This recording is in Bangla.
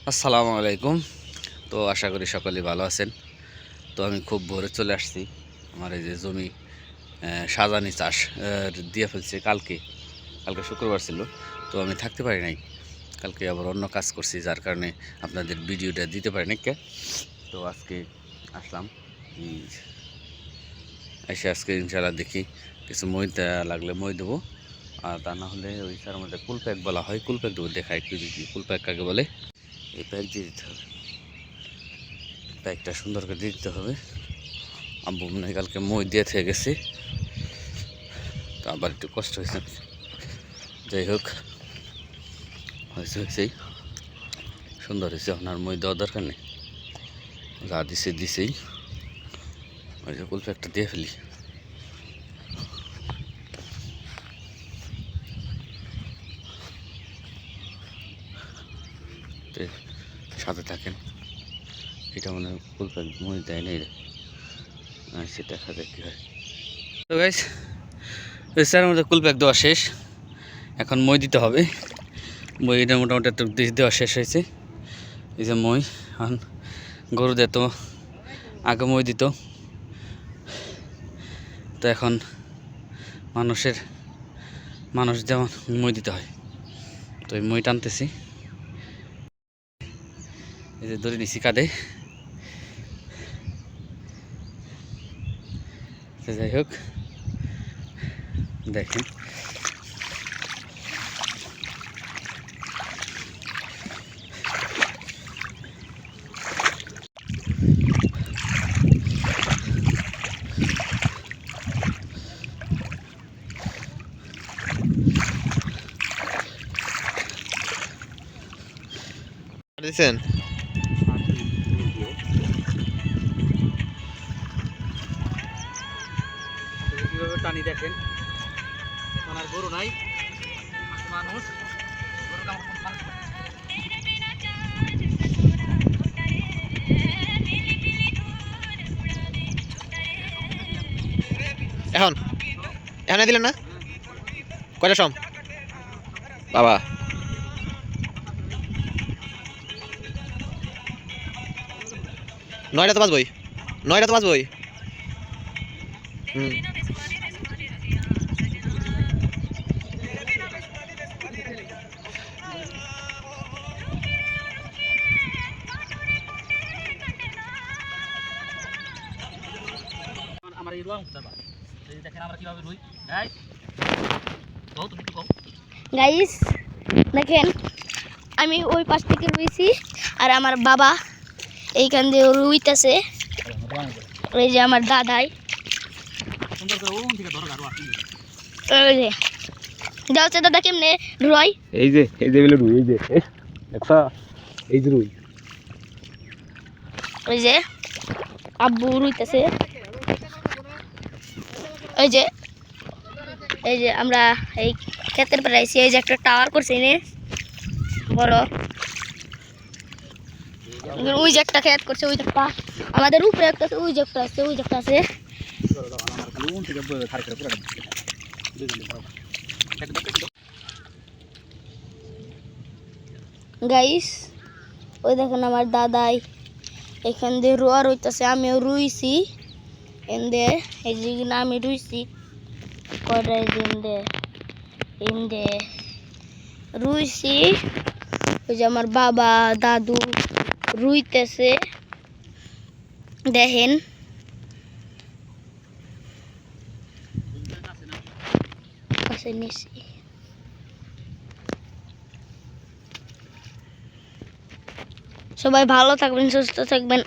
আসসালামু আলাইকুম। তো আশা করি সকলেই ভালো আছেন। তো আমি খুব ভোরে চলে আসছি। আমার এই যে জমি সাজানি চাষ দিয়ে ফেলছে কালকে শুক্রবার ছিল। তো আমি থাকতে পারি নাই, কালকে আবার অন্য কাজ করছি, যার কারণে আপনাদের ভিডিওটা দিতে পারি নাই। তো আজকে আসলাম, এসে আজকে ইনশাআল্লাহ দেখি কিছু মই লাগলে মই দেবো, আর তা না হলে ওই তার মধ্যে কুল প্যাক বলা হয়, কুল প্যাক দেবো। দেখা একটু দেখি কুল প্যাক কাকে বলে। এই প্যাক দিয়ে দিতে হবে, প্যাকটা সুন্দর করে দিয়ে দিতে হবে। আব্বু মনে হয় কালকে মই দিয়ে থেকে গেছে, তো আবার একটু কষ্ট হয়েছে। যাই হোক, হয়েছেই সুন্দর হয়েছে। আপনার মই দেওয়ার দরকার নেই, যা দিছেই। ওই যে কুল প্যাকটা দিয়ে ফেলি। সাথে থাকেন, এটা মনে হয় কুল প্যাক মই দেয় নেই রে, সেটা দেখা যায় কী হয়। তো গাইস, স্যার আমাদের কুল প্যাক দেওয়া শেষ, এখন মই দিতে হবে। মইটা মোটামুটি একটু দেওয়া শেষ হয়েছে। এই যে মই, এখন গরু দিত আগে মই দিত, তো এখন মানুষ যেমন মই দিতে হয়। তো এই মই টানতেছি, এই যে ধরে নিছি কাঁধে। যাই হোক, দেখেন দিচ্ছেন কিভাবে টানি দেখেন। ওনার গরু নাই, মানুষ এখন এখন দিলেন না কয়টা সম বাবা? নয়টা তো বাজবই, হুম। আমার এই রুয়া মুক্তা এই দেখেন আমরা কিভাবে রুই। গাইস দেখেন, আমি ওই পাশ থেকে রুইছি, আর আমার বাবা এইখান দিয়ে রুইতেছে। ওই যে আমার দাদাই, যাচ্ছে দাদা কেমনে রুই, এই যে বেলে রুই, এই যে একটা, এই যে রুই, ওই যে আব্বু রুইতেছে। এই যে আমরা এই ক্ষেতের পরে আইছি। এই যে একটা টাওয়ার করছে এনে বড়, ওই যে একটা ক্ষেত করছে, ওই যে একটা আমাদের উপরে একটা আছে, ওই যে একটা আছে, ওই যে একটা আছে। গাইস ওই দেখেন আমার দাদাই এখান দিয়ে রোয়া রইতেছে, আমিও রুইছি এন্দে। এই যে আমি রুইছি কয়টা, এই যে এন্দে রুইছি। ওই যে আমার বাবা দাদু রুইতেছে, দেখেন। সবাই ভালো থাকবেন, সুস্থ থাকবেন।